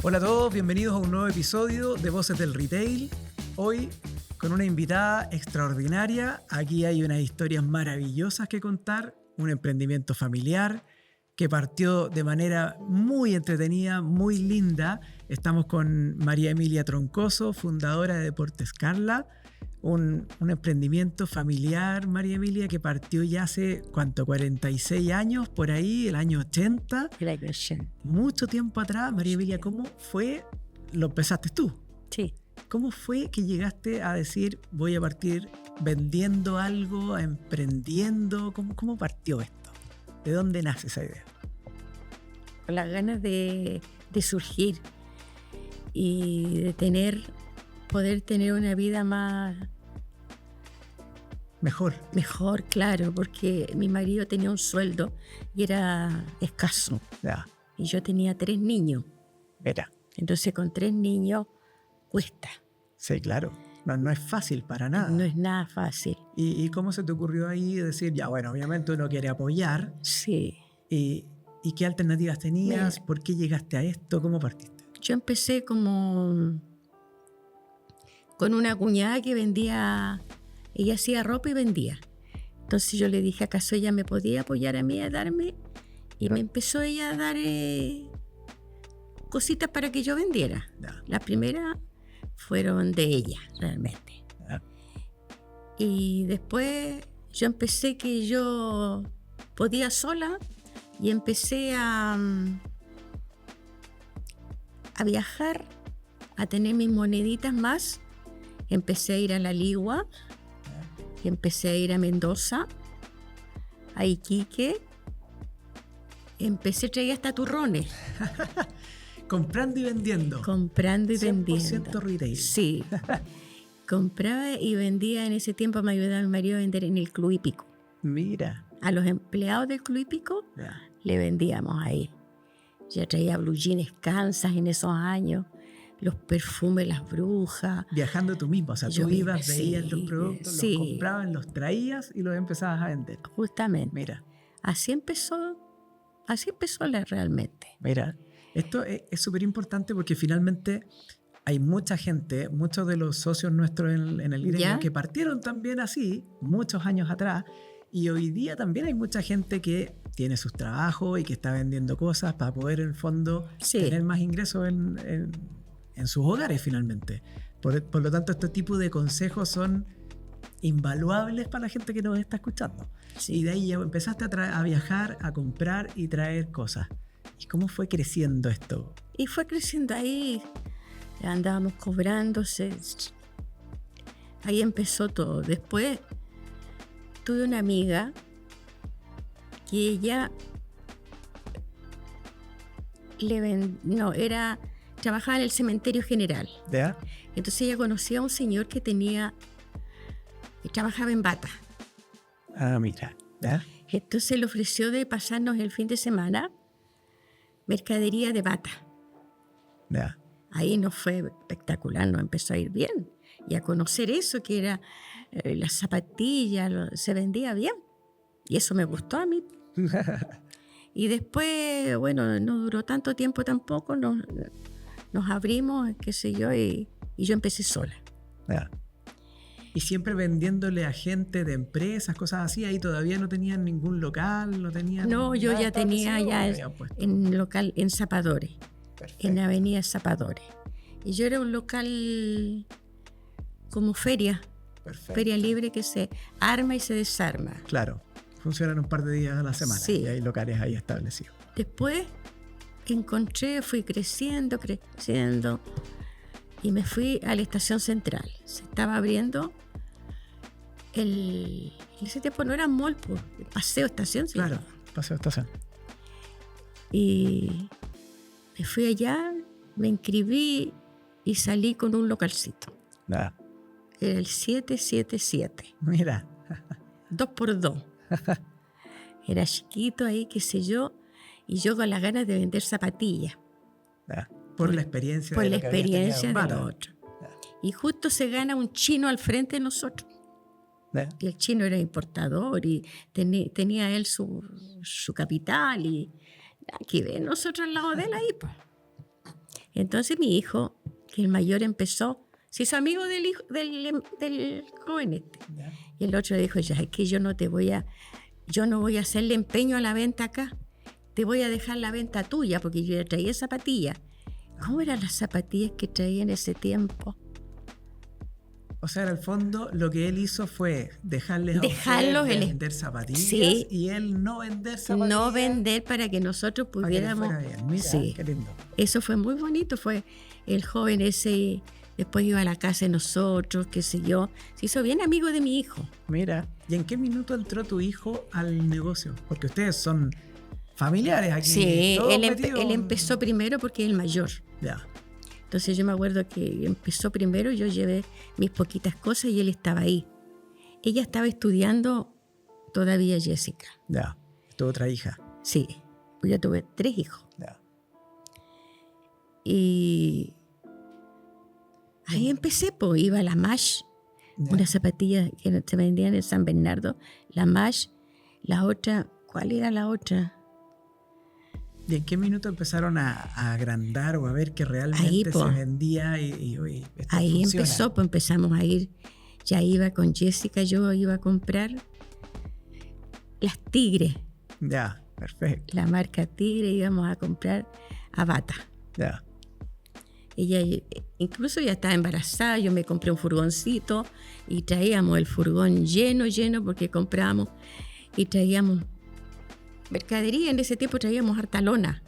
Hola a todos, bienvenidos a un nuevo episodio de Voces del Retail. Hoy con una invitada extraordinaria. Aquí hay unas historias maravillosas que contar, un emprendimiento familiar que partió de manera muy entretenida, muy linda. Estamos con María Emilia Troncoso, fundadora de Deportes Carla, un emprendimiento familiar, María Emilia, que partió ya hace, ¿cuánto? 46 años, por ahí, el año 80. El año 80. Mucho tiempo atrás. María Emilia, ¿cómo fue? Lo empezaste tú. Sí. ¿Cómo fue que llegaste a decir, voy a partir vendiendo algo, emprendiendo? ¿Cómo partió esto? ¿De dónde nace esa idea? Con las ganas de surgir y de poder tener una vida mejor, claro, porque mi marido tenía un sueldo y era escaso. Ya. Y yo tenía 3 niños. Era. Entonces con 3 niños cuesta. Sí, claro. No es fácil para nada. No es nada fácil. ¿Y cómo se te ocurrió ahí decir, ya bueno, obviamente uno quiere apoyar? Sí. ¿Y qué alternativas tenías? Mira, ¿Por qué llegaste a esto? ¿Cómo partiste? yo empecé como con una cuñada que vendía, ella hacía ropa y vendía. Entonces yo le dije, ¿acaso ella me podía apoyar a mí a darme? Y me empezó ella a dar cositas para que yo vendiera. Ya. Las primeras fueron de ella, realmente. Ya. Y después yo empecé que yo podía sola y empecé a viajar, a tener mis moneditas más. Empecé a ir a La Ligua, empecé a ir a Mendoza, a Iquique, empecé a traer hasta turrones. Comprando y vendiendo. Comprando y 100% vendiendo. retail. Sí. Compraba y vendía. En ese tiempo me ayudaba mi marido a vender en el Club Hípico. Mira. A los empleados del Club Hípico Ya. le vendíamos ahí. Ya traía blue jeans Kansas en esos años, los perfumes, las brujas. Viajando tú mismo, o sea, Yo tú ibas, misma, veías sí, los productos, sí. los comprabas, los traías y los empezabas a vender. Justamente. Mira, Así empezó realmente. mira. Esto es súper importante porque finalmente hay mucha gente, muchos de los socios nuestros en el gremio ¿Ya? que partieron también así, muchos años atrás, y hoy día también hay mucha gente que tiene sus trabajos y que está vendiendo cosas para poder en el fondo Sí. tener más ingresos en sus hogares finalmente. Por lo tanto, este tipo de consejos son invaluables para la gente que nos está escuchando. Sí. Y de ahí ya empezaste a viajar, a comprar y traer cosas. ¿Y cómo fue creciendo esto? Y fue creciendo ahí, andábamos cobrándose. Ahí empezó todo. Después tuve una amiga que ella trabajaba en el cementerio general. ¿Ya? Entonces ella conocía a un señor que trabajaba en bata. Ah, mira. ¿Ya? Entonces le ofreció de pasarnos el fin de semana mercadería de bata. ¿Ya? Ahí nos fue espectacular, nos empezó a ir bien. Y a conocer eso, que era las zapatillas, se vendía bien. Y eso me gustó a mí. Y después, bueno, no duró tanto tiempo tampoco, nos abrimos, qué sé yo, y yo empecé sola. ¿Ya? Y siempre vendiéndole a gente de empresas, cosas así, ahí todavía no tenían ningún local, no tenían... No, yo nada ya tenía establecido, ya ¿o habían puesto? en local, en Zapadores, Perfecto. en Avenida Zapadores. Y yo era un local como feria libre que se arma y se desarma. Claro, funcionan un par de días a la semana. Sí. Y hay locales ahí establecidos. Después fui creciendo y me fui a la estación central. Se estaba abriendo en ese tiempo no era mall, pues, paseo estación. ¿Sí? Claro, paseo estación. Y me fui allá, me inscribí y salí con un localcito. Ya. Era el 777. Mira. 2x2. Era chiquito ahí, qué sé yo, y yo con las ganas de vender zapatillas. Ya. Por la experiencia Por de la lo que habías experiencia tenido en de bata. lo otro. Y justo se gana un chino al frente de nosotros. Ya. Y el chino era importador y tenía él su capital y aquí ve nosotros al lado de él ahí, pues. Entonces mi hijo, que el mayor empezó, se hizo amigo del joven este. Ya. Y el otro le dijo, ya, es que yo no voy a hacerle empeño a la venta acá. Te voy a dejar la venta tuya, porque yo ya traía zapatillas. ¿Cómo eran las zapatillas que traía en ese tiempo? O sea, en el fondo, lo que él hizo fue dejarlos vender zapatillas, sí, y él no vender zapatillas. No vender para que nosotros pudiéramos. Para que le fuera bien. Mira, sí. qué lindo. Eso fue muy bonito. Fue el joven ese, después iba a la casa de nosotros, qué sé yo. Se hizo bien amigo de mi hijo. Mira, ¿y en qué minuto entró tu hijo al negocio? Porque ustedes son familiares aquí. Sí, todos él metidos. empezó primero porque es el mayor. Ya. Entonces yo me acuerdo que empezó primero, yo llevé mis poquitas cosas y él estaba ahí. Ella estaba estudiando todavía, Jessica. Ya. Tu otra hija. Sí, yo tuve 3 hijos. Ya. Y ahí empecé, pues iba a la Mash, Ya. unas zapatillas que se vendían en San Bernardo, la Mash, la otra, ¿cuál era la otra? ¿Y en qué minuto empezaron a agrandar o a ver que realmente Ahí, se vendía y esto ahí funciona? empezó, pues empezamos a ir, ya iba con Jessica, yo iba a comprar las Tigre, Ya, perfecto. la marca Tigre, íbamos a comprar a Bata. Ya. Ella incluso ya estaba embarazada, yo me compré un furgoncito y traíamos el furgón lleno porque comprábamos y traíamos mercadería. En ese tiempo traíamos harta lona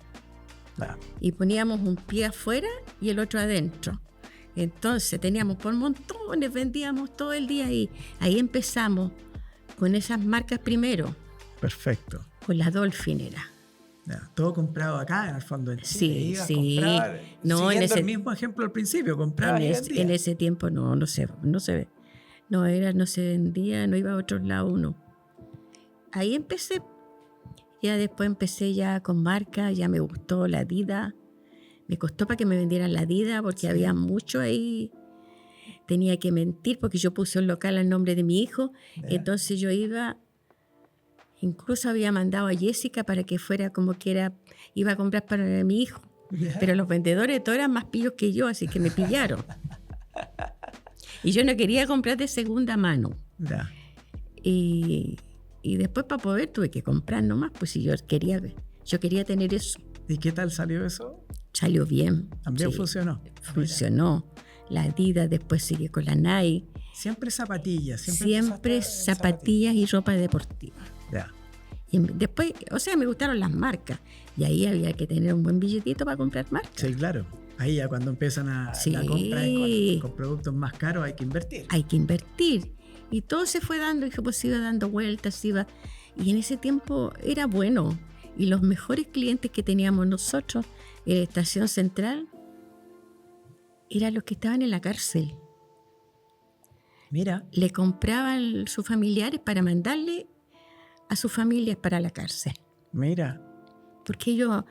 Ya. y poníamos un pie afuera y el otro adentro. Entonces teníamos por montones, vendíamos todo el día y ahí empezamos con esas marcas primero, Perfecto. con la Dolphin era. Ya. Todo comprado acá, en el fondo. En Chile. Sí, Ibas, sí. comprabas, No, siguiendo el mismo ejemplo al principio, comprabas y vendías. En ese tiempo no se vendía, no iba a otros lados uno. Ahí empecé. Ya después empecé ya con marca, ya me gustó la Adidas. Me costó para que me vendieran la Adidas porque había mucho ahí. Tenía que mentir porque yo puse un local al nombre de mi hijo. Ya. Entonces yo iba, incluso había mandado a Jessica para que fuera como que era, iba a comprar para mi hijo. Ya. Pero los vendedores todos eran más pillos que yo, así que me pillaron. Y yo no quería comprar de segunda mano. Ya. Y después para poder tuve que comprar nomás, pues si yo quería tener eso. ¿Y qué tal salió eso? Salió bien. También sí, funcionó. Funcionó. La Adidas, después sigue con la Nike. Siempre zapatillas. Siempre empezaste en zapatillas y ropa deportiva. Ya. Y después, o sea, me gustaron las marcas. Y ahí había que tener un buen billetito para comprar marcas. Sí, claro. Ahí ya cuando empiezan Sí. la compra con productos más caros hay que invertir. Hay que invertir. Y todo se fue dando, y pues se iba dando vueltas, y en ese tiempo era bueno. Y los mejores clientes que teníamos nosotros en la estación central eran los que estaban en la cárcel. Mira. Le compraban sus familiares para mandarle a sus familias para la cárcel. Mira. Porque ellos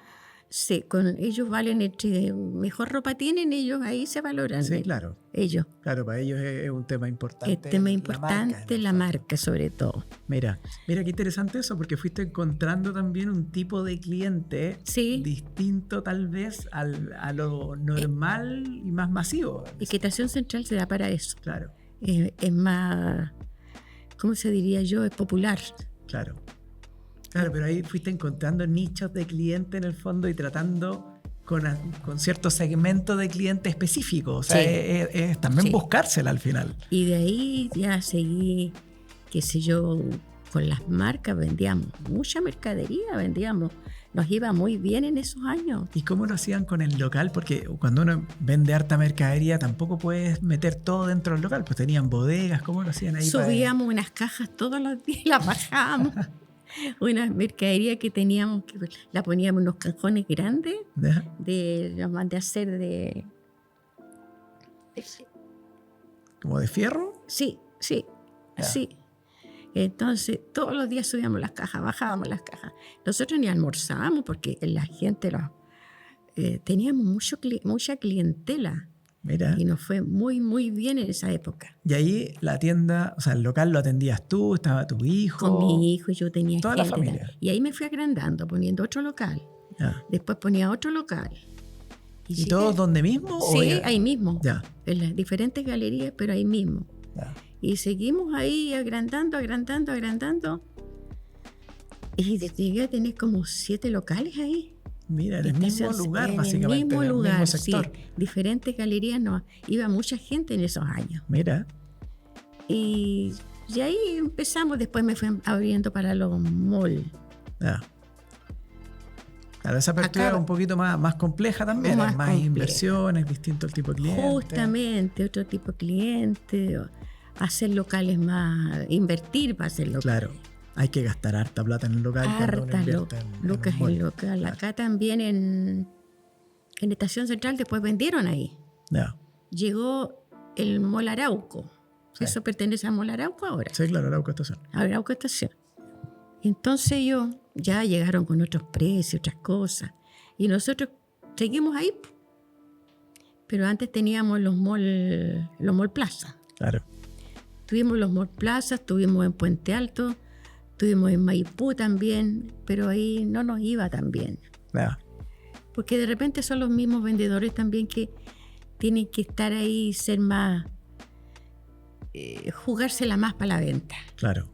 valen, entre mejor ropa tienen, ellos ahí se valoran. Sí, claro. Ellos. Claro, para ellos es un tema importante. Es tema importante la marca, sobre todo. Mira qué interesante eso, porque fuiste encontrando también un tipo de cliente distinto tal vez a lo normal y más masivo. Y que Estación Central se da para eso. Claro. Es más, ¿cómo se diría yo? Es popular. Claro. Claro, pero ahí fuiste encontrando nichos de cliente en el fondo y tratando con cierto segmento de cliente específico. O sea, es también buscársela al final. Y de ahí ya seguí, qué sé yo, con las marcas vendíamos mucha mercadería, nos iba muy bien en esos años. ¿Y cómo lo hacían con el local? Porque cuando uno vende harta mercadería tampoco puedes meter todo dentro del local, pues tenían bodegas, ¿cómo lo hacían ahí? Subíamos unas cajas todos los días, las bajábamos. Una mercadería que teníamos, que la poníamos en unos cajones grandes, los mandé a hacer de... ¿Como de fierro? Sí, así. Entonces, todos los días subíamos las cajas, bajábamos las cajas. Nosotros ni almorzábamos porque la gente teníamos mucha clientela. Mira. Y nos fue muy, muy bien en esa época. Y ahí la tienda, o sea, el local lo atendías tú, estaba tu hijo. Con mi hijo, yo tenía toda gente. La familia. Y ahí me fui agrandando, poniendo otro local. Después ponía otro local. ¿Y todos donde mismo? Sí, ahí mismo. Ya. En las diferentes galerías, pero ahí mismo. Ya. Y seguimos ahí agrandando. Y llegué a tener como 7 locales ahí. Mira, en el mismo lugar, básicamente. En el mismo lugar, mismo sector. sí. Diferentes galerías, no. Iba mucha gente en esos años. Mira. Y ahí empezamos, después me fui abriendo para los malls. Ya. Claro, esa apertura es un poquito más compleja también, más compleja. Inversiones, distinto el tipo de cliente. Justamente, otro tipo de cliente, hacer locales más, invertir para hacer locales. Claro, hay que gastar harta plata en el local. Harta lucas en el local. Claro. Acá también en Estación Central después vendieron ahí. Ya. Llegó el Mall Arauco. Sí. Eso pertenece al Mall Arauco ahora. Sí, claro, Arauco Estación. Arauco Estación. Entonces ya llegaron con otros precios, otras cosas. Y nosotros seguimos ahí. Pero antes teníamos los mall Plaza. Claro. Tuvimos los mall Plaza, estuvimos en Puente Alto, estuvimos en Maipú también, pero ahí no nos iba tan bien. Ya. Porque de repente son los mismos vendedores también que tienen que estar ahí y ser más, jugársela más para la venta. Claro.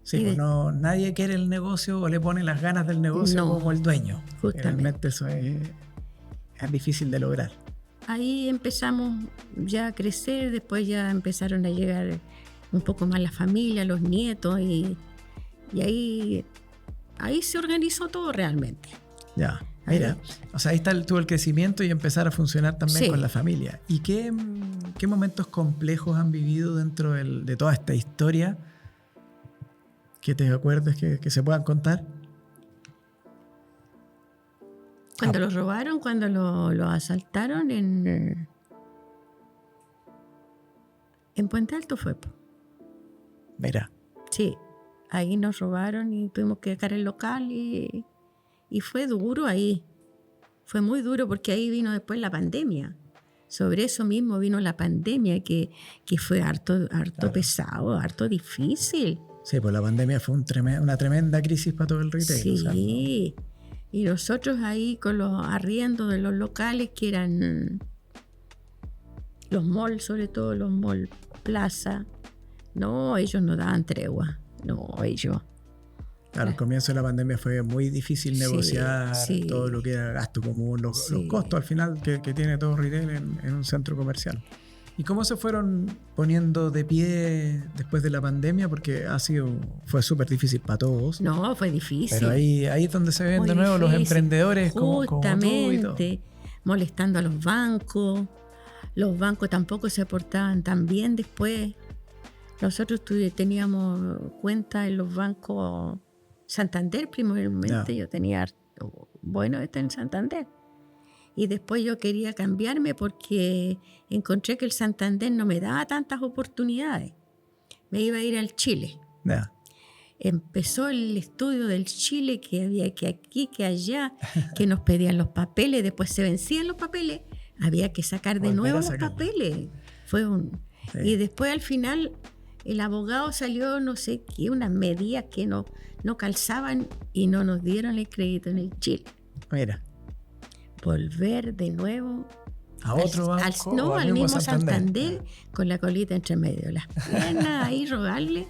Sí, pues nadie quiere el negocio o le pone las ganas del negocio como el dueño. Justamente. Realmente eso es difícil de lograr. Ahí empezamos ya a crecer, después ya empezaron a llegar un poco más la familia, los nietos, y ahí se organizó todo realmente. Ya, mira, o sea, ahí tuvo el crecimiento y empezar a funcionar también con la familia. ¿Y qué momentos complejos han vivido dentro de toda esta historia que te acuerdes que se puedan contar? Cuando los robaron, cuando lo asaltaron en Puente Alto fue. Mira. Sí, ahí nos robaron y tuvimos que dejar el local y fue duro ahí. Fue muy duro porque ahí vino después la pandemia. Sobre eso mismo vino la pandemia que fue harto claro. Pesado, harto difícil. Sí, pues la pandemia fue una tremenda crisis para todo el retail. Sí, o sea, ¿no? Y nosotros ahí con los arriendos de los locales que eran los malls, sobre todo los malls Plaza, no, ellos no daban tregua, no, ellos. Claro, al comienzo de la pandemia fue muy difícil negociar todo lo que era gasto común, los costos al final que tiene todo retail en un centro comercial. ¿Y cómo se fueron poniendo de pie después de la pandemia? Porque fue súper difícil para todos. No, fue difícil. Pero ahí es donde se ven muy de nuevo difícil. Los emprendedores como tú y todo. Molestando a los bancos. Los bancos tampoco se portaban tan bien después. Nosotros teníamos cuenta en los bancos Santander primeramente. Yo tenía en Santander. Y después yo quería cambiarme porque encontré que el Santander no me daba tantas oportunidades. Me iba a ir al Chile. Yeah. Empezó el estudio del Chile, que había que aquí, que allá, que nos pedían los papeles, después se vencían los papeles, había que sacar de nuevo los papeles. Y después al final el abogado salió, no sé qué, unas medidas que no calzaban y no nos dieron el crédito en el Chile. Mira. Volver de nuevo a otro banco al mismo Santander con la colita entre medio, las piernas ahí, rogarle.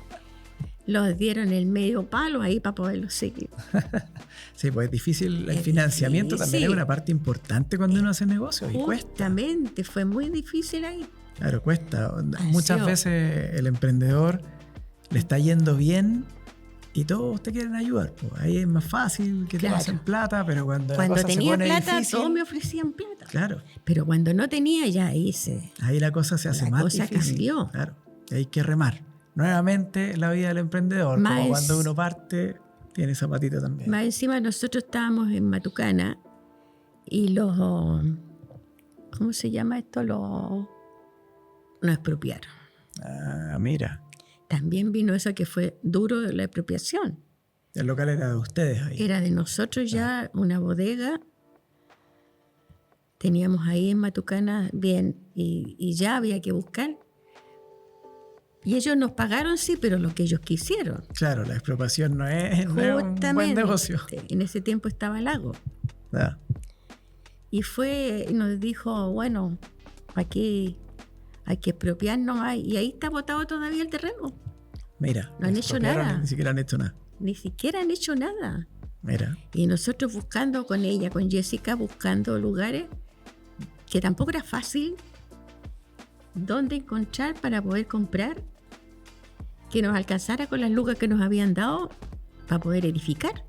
Los dieron el medio palo ahí para poderlo seguir. Sí, pues es difícil. El financiamiento también es una parte importante cuando uno hace negocios y cuesta. Justamente, fue muy difícil ahí. Claro, cuesta. Muchas veces el emprendedor le está yendo bien y todos te quieren ayudar. Pues ahí es más fácil que te pasen plata, pero cuando la cosa tenía se pone plata, difícil, todos me ofrecían plata. Claro. Pero cuando no tenía, ya ahí la cosa se hace más difícil. La cosa cambió. Claro. Y hay que remar. Nuevamente la vida del emprendedor, como cuando uno parte, tiene esa patita también. Más encima nosotros estábamos en Matucana y ¿cómo se llama esto? Nos expropiaron. Ah, mira. También vino eso que fue duro la expropiación. El local era de ustedes ahí. Era de nosotros ya, una bodega. Teníamos ahí en Matucana, bien, y ya había que buscar. Y ellos nos pagaron, sí, pero lo que ellos quisieron. Claro, la expropiación no es un buen negocio. En ese tiempo estaba Lago. y nos dijo, bueno, aquí hay que expropiarnos más, y ahí está botado todavía el terreno. Mira, No han hecho nada. Ni siquiera han hecho nada. Ni siquiera han hecho nada. Mira. Y nosotros buscando con ella, con Jessica, buscando lugares que tampoco era fácil dónde encontrar para poder comprar, que nos alcanzara con las lucas que nos habían dado para poder edificar.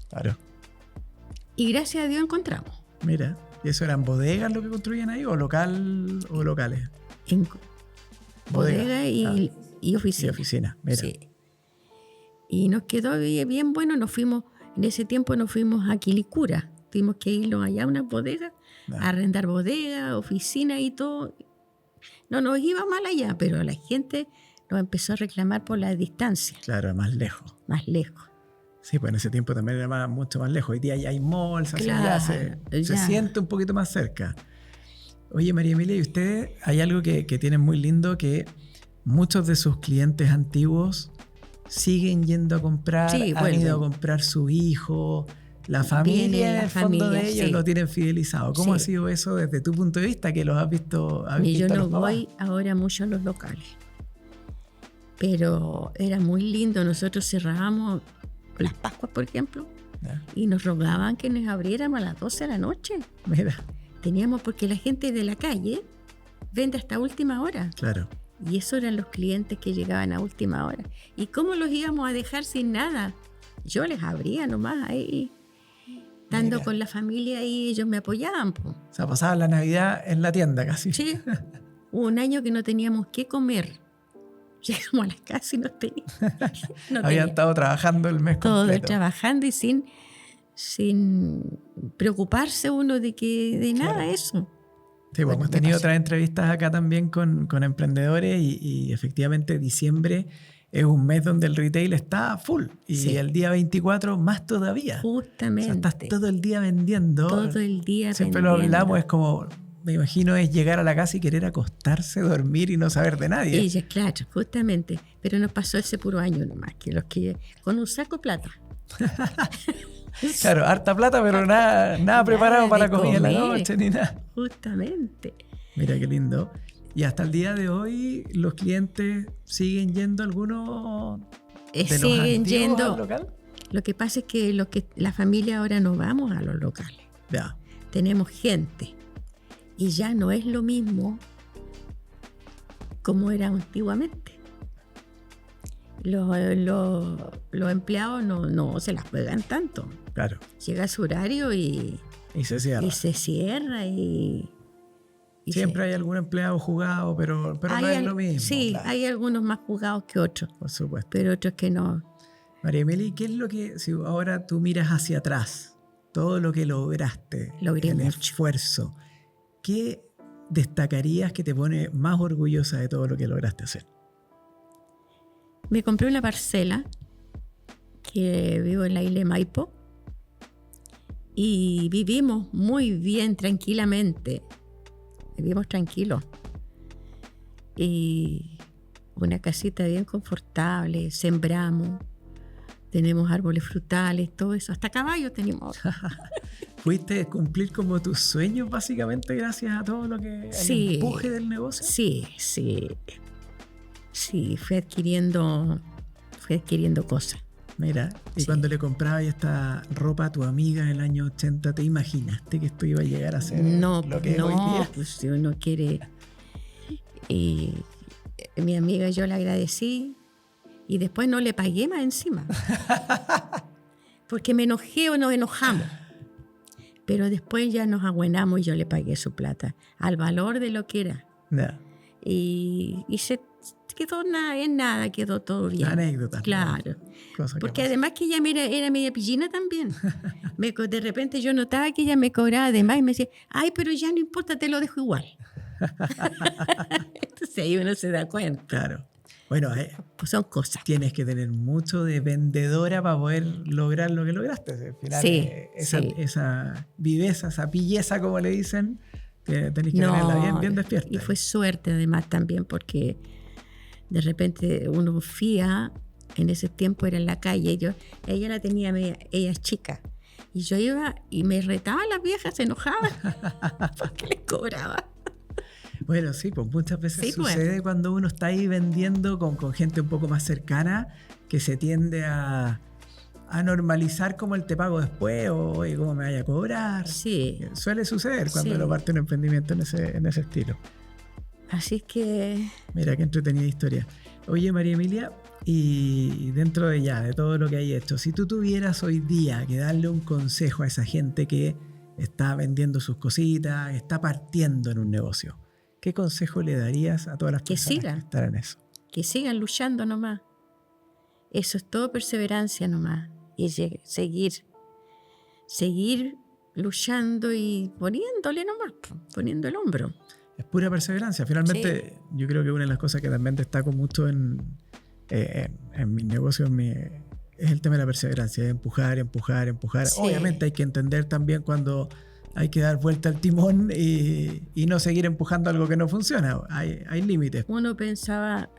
Claro. Y gracias a Dios encontramos. Mira, ¿y eso eran bodegas lo que construían ahí o locales? En bodega y oficina. Y oficina, mira. Sí. Y nos quedó bien bueno. En ese tiempo nos fuimos a Quilicura. Tuvimos que irnos allá a una bodega, a arrendar bodega, oficina y todo. No nos iba mal allá, pero la gente nos empezó a reclamar por la distancia. Claro, más lejos. Más lejos. Sí, pues en ese tiempo también era mucho más lejos. Hoy día ya hay malls, Claro, así se siente un poquito más cerca. Oye, María Emilia, y ustedes, hay algo que tienen muy lindo, que muchos de sus clientes antiguos siguen yendo a comprar, han ido a comprar su hijo, la familia, en el fondo de ellos lo tienen fidelizado. ¿Cómo ha sido eso desde tu punto de vista, que los has visto? Yo no voy ahora mucho a los locales, pero era muy lindo. Nosotros cerrábamos las Pascuas, por ejemplo, y nos rogaban que nos abriéramos a las 12 de la noche. Mira. Teníamos, porque la gente de la calle vende hasta última hora. Claro. Y esos eran los clientes que llegaban a última hora. ¿Y cómo los íbamos a dejar sin nada? Yo les abría nomás ahí, estando con la familia, y ellos me apoyaban. Po. O sea, pasaban la Navidad en la tienda casi. Sí. Hubo un año que no teníamos qué comer. Llegamos a la casa y no teníamos. Habían estado trabajando el mes completo. Todo trabajando y sin preocuparse uno de nada eso. Sí, bueno, hemos tenido otras entrevistas acá también con emprendedores y efectivamente diciembre es un mes donde el retail está full y el día 24 más todavía. Justamente. O sea, estás todo el día vendiendo. Todo el día siempre vendiendo. Lo hablamos, es como, me imagino, es llegar a la casa y querer acostarse, dormir y no saber de nadie. Ella, claro, justamente. Pero nos pasó ese puro año nomás, que los que con un saco de plata. Claro, harta plata, pero nada preparado para la comida en la noche ni nada. Justamente. Mira qué lindo. Y hasta el día de hoy, los clientes siguen yendo algunos de siguen los yendo al local. Lo que pasa es que la familia ahora no vamos a los locales. Ya. Tenemos gente y ya no es lo mismo como era antiguamente. Los empleados no se las juegan tanto. Claro. Llega su horario y se cierra. Y se cierra y siempre hay algún empleado jugado, pero no es lo mismo. Sí, claro. Hay algunos más jugados que otros. Por supuesto. Pero otros que no. María Emilia, ¿qué es lo que, si ahora tú miras hacia atrás, todo lo que lograste, el esfuerzo, qué destacarías que te pone más orgullosa de todo lo que lograste hacer? Me compré una parcela que vivo en la isla de Maipo y vivimos muy bien, tranquilamente. Vivimos tranquilos. Y una casita bien confortable, sembramos, tenemos árboles frutales, todo eso, hasta caballos tenemos. ¿Pudiste cumplir como tus sueños básicamente gracias a todo lo que el empuje del negocio? Sí, fui adquiriendo cosas. Mira, y cuando le comprabas esta ropa a tu amiga en el año 80, ¿te imaginaste que esto iba a llegar a ser lo que es hoy día? Pues si uno quiere... mi amiga, yo le agradecí y después no le pagué más encima. Porque me enojé o nos enojamos. Pero después ya nos abuenamos y yo le pagué su plata al valor de lo que era. Yeah. Y se quedó nada, quedó todo bien. Anécdotas. Claro. Porque además que ella era media pillina también. De repente yo notaba que ella me cobraba de más y me decía, ay, pero ya no importa, te lo dejo igual. Entonces ahí uno se da cuenta. Claro. Bueno, pues son cosas. Tienes que tener mucho de vendedora para poder lograr lo que lograste. Al final, esa viveza, esa pilleza, como le dicen, tenés que tenerla bien despierta. Y fue suerte además también, porque de repente uno fía, en ese tiempo era en la calle, ella la tenía ella es chica, Y yo iba y me retaban las viejas, se enojaban porque les cobraba. Bueno, sí, pues muchas veces Sí, pues. sucede cuando uno está ahí vendiendo con gente un poco más cercana, que se tiende a normalizar como el te pago después o oye, ¿cómo me vaya a cobrar? Sí, Suele suceder cuando Sí. uno parte un emprendimiento en ese estilo. así que Mira qué entretenida historia. Oye, María Emilia, y dentro de todo lo que hay hecho, si tú tuvieras hoy día que darle un consejo a esa gente que está vendiendo sus cositas, está partiendo en un negocio, ¿qué consejo le darías a todas las Que personas sigan. que están en eso? que sigan luchando nomás. Eso es todo perseverancia nomás. Y seguir luchando y poniéndole nomás, poniendo el hombro. Es pura perseverancia. Finalmente, yo creo que una de las cosas que también destaco mucho en mis negocios es el tema de la perseverancia, de empujar. Sí. Obviamente hay que entender también cuando hay que dar vuelta al timón y no seguir empujando algo que no funciona. Hay límites. Uno pensaba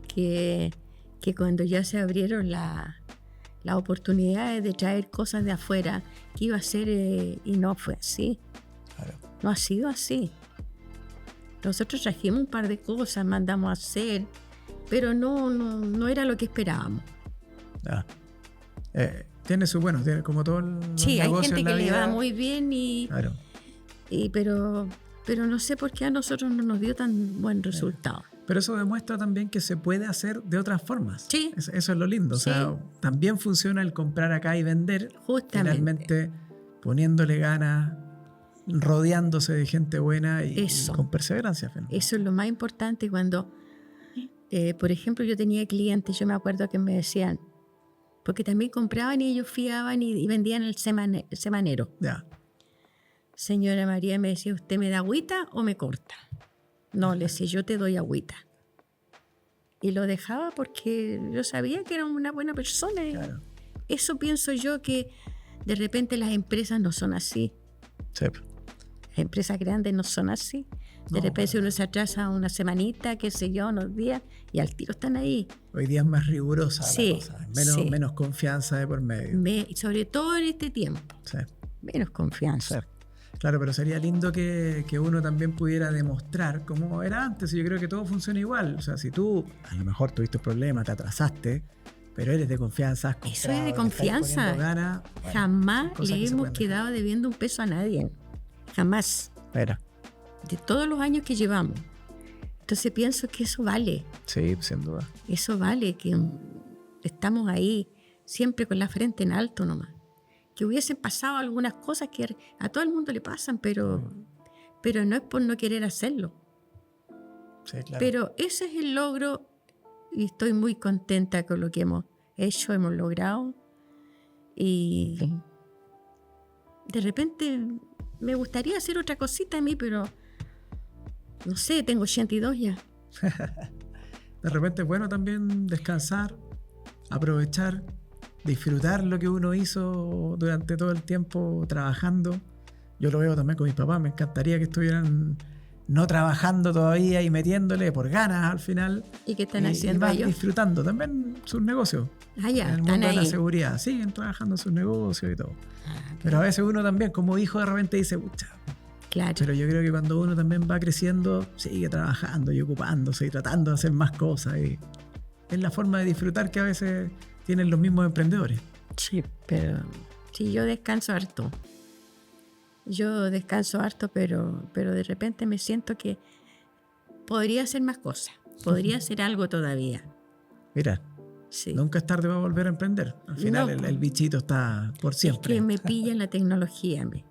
que cuando ya se abrieron las oportunidades de traer cosas de afuera, que iba a ser, y no fue así. Claro. No ha sido así. Nosotros trajimos un par de cosas, mandamos a hacer, pero no era lo que esperábamos. Ah. Tiene su bueno, tiene como todo el Sí, hay negocio gente en la que le vida. va muy bien, Claro. pero no sé por qué a nosotros no nos dio tan buen resultado. Pero eso demuestra también que se puede hacer de otras formas. Sí. Eso es lo lindo. Sí. O sea, también funciona el comprar acá y vender. Justamente. Finalmente poniéndole ganas, rodeándose de gente buena y Eso. con perseverancia. Eso es lo más importante cuando, por ejemplo, yo tenía clientes, yo me acuerdo que me decían, porque también compraban y ellos fiaban y vendían el semanero. Ya. Señora María, me decía, ¿usted me da agüita o me corta? No, le decía, yo te doy agüita. Y lo dejaba porque yo sabía que era una buena persona. Claro. Eso pienso yo, que de repente las empresas no son así. Sí. Las empresas grandes no son así. De No, repente para uno se atrasa una semanita, qué sé yo, unos días, y al tiro están ahí. Hoy día es más rigurosa Sí, la cosa. sí. Menos confianza de por medio. Sobre todo en este tiempo, Sí. menos confianza. Sí. Claro, pero sería lindo que uno también pudiera demostrar como era antes. Yo creo que todo funciona igual. O sea, si tú a lo mejor tuviste un problema, te atrasaste, pero eres de confianza. Has Eso es de comprado, le estás confianza. poniendo ganas, bueno, Jamás cosas le que se hemos pueden dejar. quedado debiendo un peso a nadie. Jamás. Mira, De todos los años que llevamos. Entonces pienso que eso vale. sí, sin duda. Eso vale, que estamos ahí siempre con la frente en alto nomás. Que hubiesen pasado algunas cosas que a todo el mundo le pasan, pero no es por no querer hacerlo. Sí, claro. Pero ese es el logro y estoy muy contenta con lo que hemos hecho, hemos logrado. Y de repente me gustaría hacer otra cosita a mí, pero no sé, tengo 82 ya. De repente es bueno también descansar, aprovechar, disfrutar lo que uno hizo durante todo el tiempo trabajando. Yo lo veo también con mis papás, me encantaría que estuvieran no trabajando todavía y metiéndole por ganas al final. ¿Y qué están y haciendo más ellos? disfrutando también sus negocios. Ah, ya, En el están mundo de la ahí. seguridad, siguen trabajando sus negocios y todo. Ah, Pero a veces uno también como hijo de repente dice, pucha, claro. pero yo creo que cuando uno también va creciendo, sigue trabajando y ocupándose y tratando de hacer más cosas. Y es la forma de disfrutar que a veces tienen los mismos emprendedores. Sí, pero sí, yo descanso harto. Pero de repente me siento que podría hacer más cosas. Podría hacer algo todavía. Mira, Sí. nunca es tarde para volver a emprender. Al final No, el bichito está por siempre. Es que me pilla la tecnología a mí.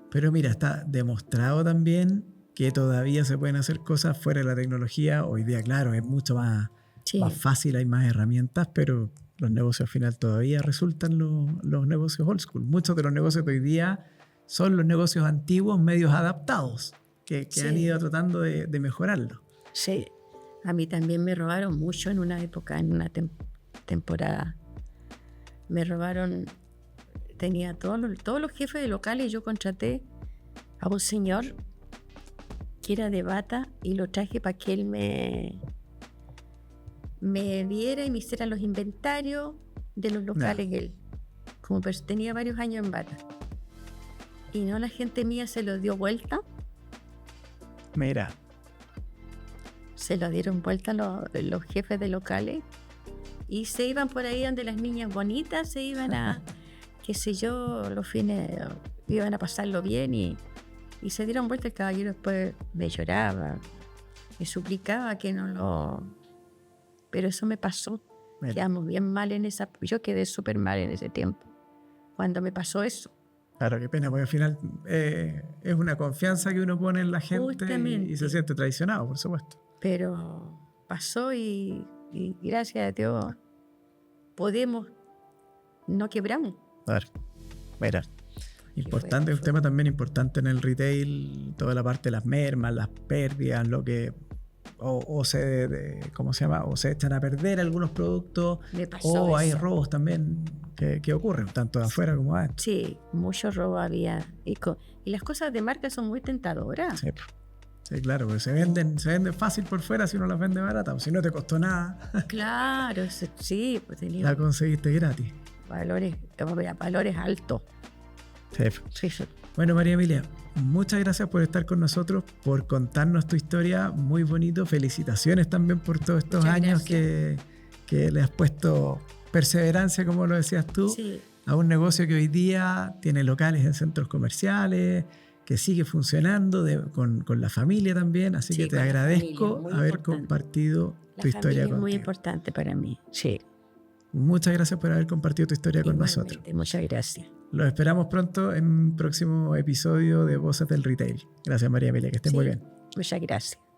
Pero mira, está demostrado también que todavía se pueden hacer cosas fuera de la tecnología. Hoy día, claro, es mucho más Sí. fácil, hay más herramientas, pero los negocios al final todavía resultan los negocios old school. Muchos de los negocios de hoy día son los negocios antiguos medios adaptados, que Sí. han ido tratando de mejorarlo. Sí. A mí también me robaron mucho en una época, en una temporada. Me robaron, tenía todos los jefes de locales, yo contraté a un señor que era de bata y lo traje para que él me viera y me hiciera los inventarios de los locales. Él como tenía varios años en bata. Y no, la gente mía se lo dio vuelta. Mira. Se lo dieron vuelta los jefes de locales y se iban por ahí donde las niñas bonitas se iban a, qué sé yo, los fines, iban a pasarlo bien y se dieron vuelta. El caballero después me lloraba, me suplicaba que no lo... Pero eso me pasó. Mira. Quedamos bien mal en esa... Yo quedé súper mal en ese tiempo, cuando me pasó eso. Claro, qué pena, porque al final es una confianza que uno pone en la gente y se siente traicionado, por supuesto. Pero pasó y gracias a Dios podemos, no quebramos. Claro, mira. Importante, un tema también importante en el retail, toda la parte de las mermas, las pérdidas, lo que ¿cómo se llama? O se echan a perder algunos productos, o hay robos también que ocurren, tanto de afuera como de adentro. Sí, mucho robo había. Y las cosas de marca son muy tentadoras. Sí, claro, porque se venden fácil por fuera si uno las vende baratas, si no te costó nada. Claro, sí, pues tenía... La conseguiste gratis. Valores altos. Sí. Bueno, María Emilia, muchas gracias por estar con nosotros, por contarnos tu historia, muy bonito. Felicitaciones también por todos estos años que le has puesto perseverancia, como lo decías tú, a un negocio que hoy día tiene locales en centros comerciales, que sigue funcionando con la familia también, así que te agradezco haber compartido tu historia contigo. Es muy importante para mí, sí. Muchas gracias por haber compartido tu historia con nosotros. Muchas gracias. Los esperamos pronto en un próximo episodio de Voces del Retail. Gracias, María Emilia, que estés muy bien. Muchas gracias.